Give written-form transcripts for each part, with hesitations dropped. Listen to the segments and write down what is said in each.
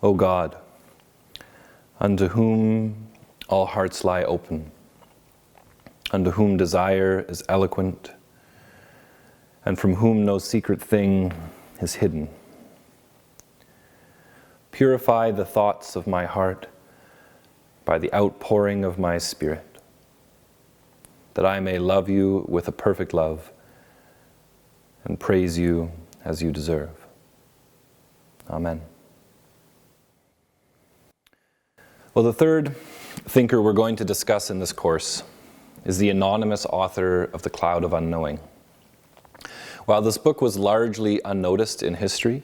O God, unto whom all hearts lie open, unto whom desire is eloquent, and from whom no secret thing is hidden. Purify the thoughts of my heart by the outpouring of my Spirit, that I may love you with a perfect love and praise you as you deserve. Amen. Well, the third thinker we're going to discuss in this course is the anonymous author of The Cloud of Unknowing. While this book was largely unnoticed in history,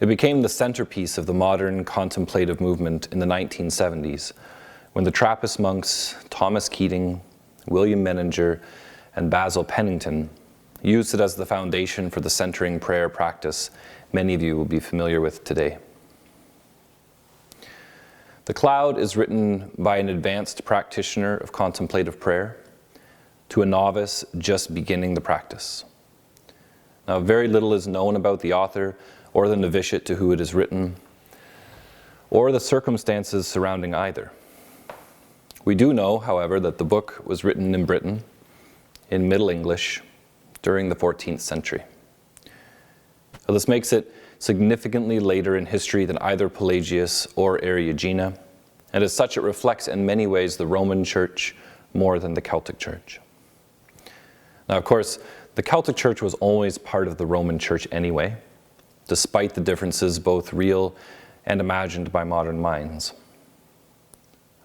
it became the centerpiece of the modern contemplative movement in the 1970s, when the Trappist monks Thomas Keating, William Menninger, and Basil Pennington used it as the foundation for the centering prayer practice many of you will be familiar with today. The Cloud is written by an advanced practitioner of contemplative prayer to a novice just beginning the practice. Now, very little is known about the author or the novitiate to who it is written, or the circumstances surrounding either. We do know, however, that the book was written in Britain, in Middle English, during the 14th century. So this makes it significantly later in history than either Pelagius or Eriugena, and as such it reflects in many ways the Roman Church more than the Celtic Church. Now, of course, the Celtic Church was always part of the Roman Church anyway, despite the differences both real and imagined by modern minds.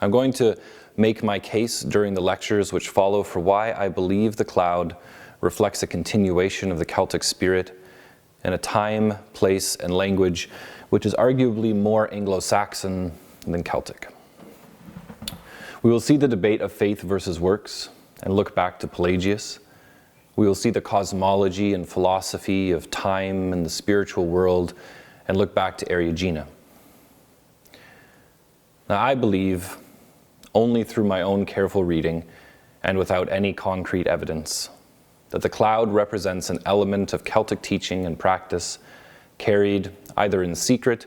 I'm going to make my case during the lectures which follow for why I believe the Cloud reflects a continuation of the Celtic spirit in a time, place, and language which is arguably more Anglo-Saxon than Celtic. We will see the debate of faith versus works and look back to Pelagius. We will see the cosmology and philosophy of time and the spiritual world and look back to Eriugena. Now, I believe, only through my own careful reading and without any concrete evidence, that the Cloud represents an element of Celtic teaching and practice carried either in secret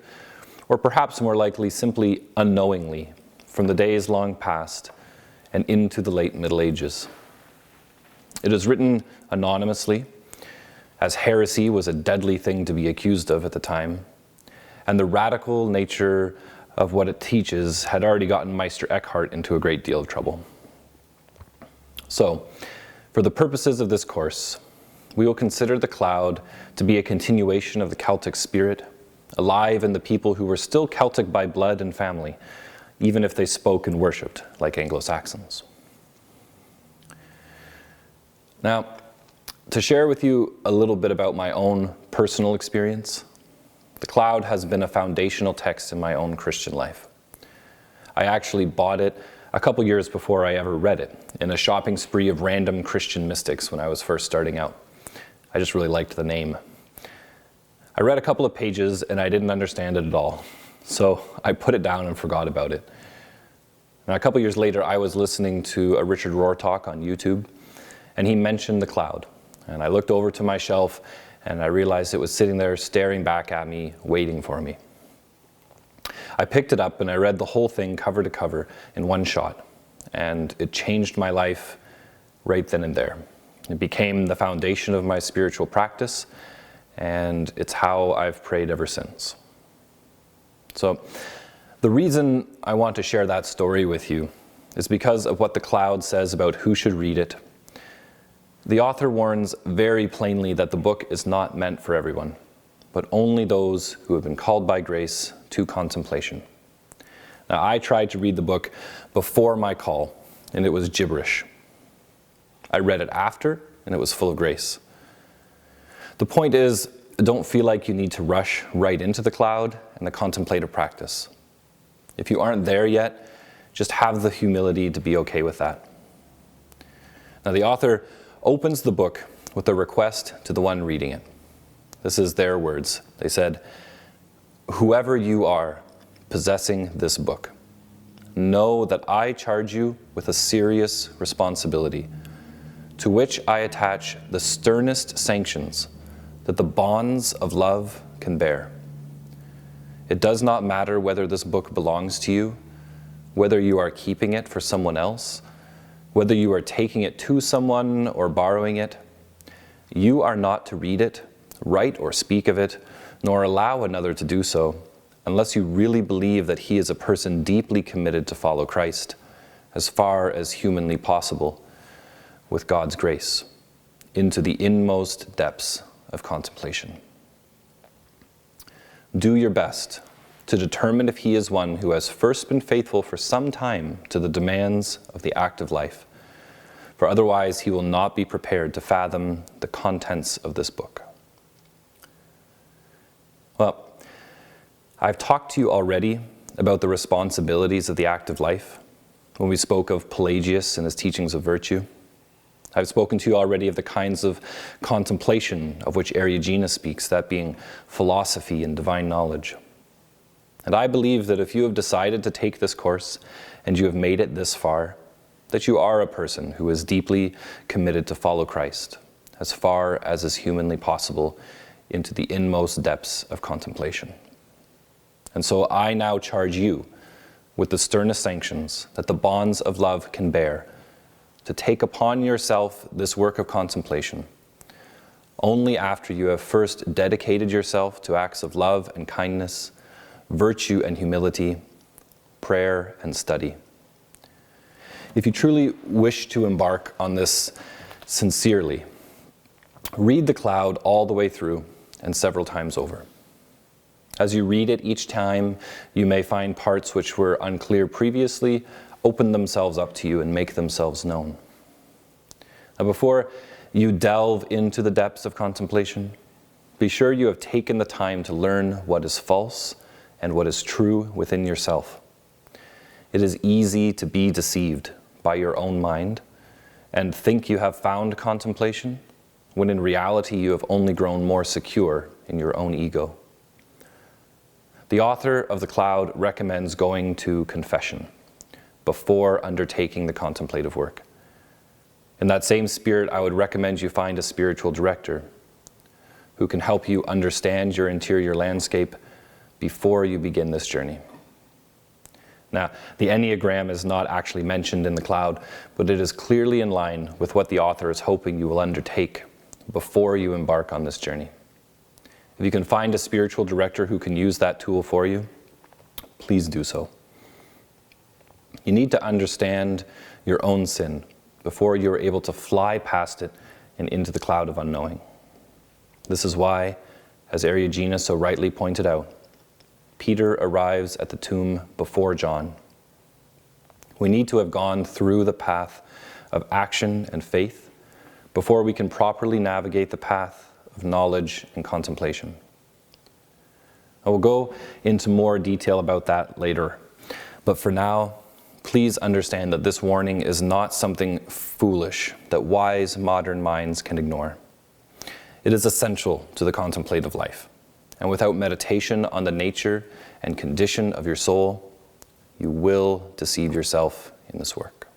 or perhaps more likely simply unknowingly from the days long past and into the late Middle Ages. It is written anonymously, as heresy was a deadly thing to be accused of at the time, and the radical nature of what it teaches had already gotten Meister Eckhart into a great deal of trouble. So, for the purposes of this course, we will consider the Cloud to be a continuation of the Celtic spirit, alive in the people who were still Celtic by blood and family, even if they spoke and worshipped like Anglo-Saxons. Now, to share with you a little bit about my own personal experience, the Cloud has been a foundational text in my own Christian life. I actually bought it a couple years before I ever read it, in a shopping spree of random Christian mystics when I was first starting out. I just really liked the name. I read a couple of pages and I didn't understand it at all, so I put it down and forgot about it. And a couple years later, I was listening to a Richard Rohr talk on YouTube, and he mentioned the Cloud. And I looked over to my shelf and I realized it was sitting there staring back at me, waiting for me. I picked it up and I read the whole thing cover to cover in one shot, and it changed my life right then and there. It became the foundation of my spiritual practice, and it's how I've prayed ever since. So, the reason I want to share that story with you is because of what the Cloud says about who should read it. The author warns very plainly that the book is not meant for everyone, but only those who have been called by grace to contemplation. Now, I tried to read the book before my call, and it was gibberish. I read it after, and it was full of grace. The point is, don't feel like you need to rush right into the cloud and the contemplative practice. If you aren't there yet, just have the humility to be okay with that. Now, the author opens the book with a request to the one reading it. This is their words. They said, "Whoever you are possessing this book, know that I charge you with a serious responsibility, to which I attach the sternest sanctions that the bonds of love can bear. It does not matter whether this book belongs to you, whether you are keeping it for someone else, whether you are taking it to someone or borrowing it. You are not to read it, write or speak of it, nor allow another to do so, unless you really believe that he is a person deeply committed to follow Christ, as far as humanly possible, with God's grace, into the inmost depths of contemplation. Do your best to determine if he is one who has first been faithful for some time to the demands of the active life, for otherwise he will not be prepared to fathom the contents of this book." Well, I've talked to you already about the responsibilities of the active life when we spoke of Pelagius and his teachings of virtue. I've spoken to you already of the kinds of contemplation of which Eriugena speaks, that being philosophy and divine knowledge. And I believe that if you have decided to take this course and you have made it this far, that you are a person who is deeply committed to follow Christ, as far as is humanly possible, into the inmost depths of contemplation. And so I now charge you with the sternest sanctions that the bonds of love can bear, to take upon yourself this work of contemplation only after you have first dedicated yourself to acts of love and kindness, virtue and humility, prayer and study. If you truly wish to embark on this sincerely, read the Cloud all the way through and several times over. As you read it each time, you may find parts which were unclear previously open themselves up to you and make themselves known. Now, before you delve into the depths of contemplation, be sure you have taken the time to learn what is false and what is true within yourself. It is easy to be deceived by your own mind and think you have found contemplation, when in reality you have only grown more secure in your own ego. The author of the Cloud recommends going to confession before undertaking the contemplative work. In that same spirit, I would recommend you find a spiritual director who can help you understand your interior landscape before you begin this journey. Now, the Enneagram is not actually mentioned in the Cloud, but it is clearly in line with what the author is hoping you will undertake before you embark on this journey. If you can find a spiritual director who can use that tool for you, please do so. You need to understand your own sin before you're able to fly past it and into the cloud of unknowing. This is why, as Eriugena so rightly pointed out, Peter arrives at the tomb before John. We need to have gone through the path of action and faith before we can properly navigate the path of knowledge and contemplation. I will go into more detail about that later, but for now, please understand that this warning is not something foolish that wise modern minds can ignore. It is essential to the contemplative life, and without meditation on the nature and condition of your soul, you will deceive yourself in this work.